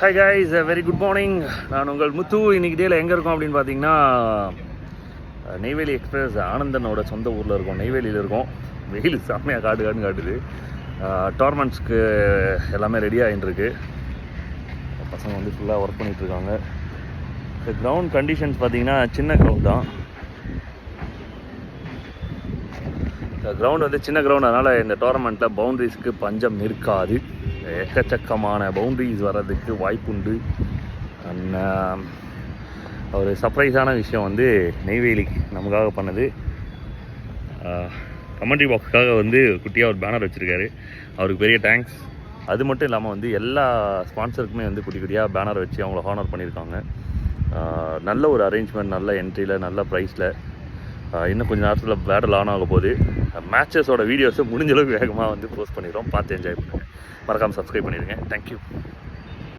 Hi guys, very good morning. நான் உங்கள் முத்து. இன்றைக்கி டேயில் எங்கே இருக்கோம் அப்படின்னு பார்த்தீங்கன்னா, நெய்வேலி எக்ஸ்பிரஸ் ஆனந்தனோட சொந்த ஊரில் இருக்கோம். நெய்வேலியில் இருக்கோம். வெயில் செம்மையாக காட்டுது. டோர்னமெண்ட்ஸ்க்கு எல்லாமே ரெடி ஆகிட்டுருக்கு. பசங்க வந்து ஃபுல்லாக ஒர்க் பண்ணிகிட்ருக்காங்க. இந்த கிரவுண்ட் கண்டிஷன்ஸ் பார்த்திங்கன்னா சின்ன கிரவுண்ட் தான். இந்த கிரவுண்ட் வந்து சின்ன கிரவுண்ட், அதனால் இந்த டோர்னமெண்ட்டில் பவுண்ட்ரிஸ்க்கு பஞ்சம் இருக்காது. எக்கச்சக்கமான பவுண்ட்ரிஸ் வர்றதுக்கு வாய்ப்புண்டு. அண்ட் ஒரு சர்ப்ரைஸான விஷயம் வந்து நெய்வேலி நமக்காக பண்ணது. கமெண்ட்ரி பாக்ஸுக்காக வந்து குட்டியாக ஒரு பேனர் வச்சுருக்காரு. அவருக்கு பெரிய தேங்க்ஸ். அது மட்டும் இல்லாமல் வந்து எல்லா ஸ்பான்சருக்குமே வந்து குட்டி குட்டியாக பேனர் வச்சு அவங்கள ஹானர் பண்ணியிருக்காங்க. நல்ல ஒரு அரேஞ்ச்மெண்ட், நல்ல என்ட்ரியில், நல்ல ப்ரைஸில். இன்னும் கொஞ்சம் நேரத்தில் பேட்டில் ஆன் ஆக போகுது. மேட்சஸோட வீடியோஸை முடிஞ்சளவுக்கு வேகமாக வந்து போஸ்ட் பண்ணிடுறோம். பார்த்து என்ஜாய் பண்ணுங்கள். மறக்காமல் சப்ஸ்கிரைப் பண்ணிடுங்க. தேங்க்யூ.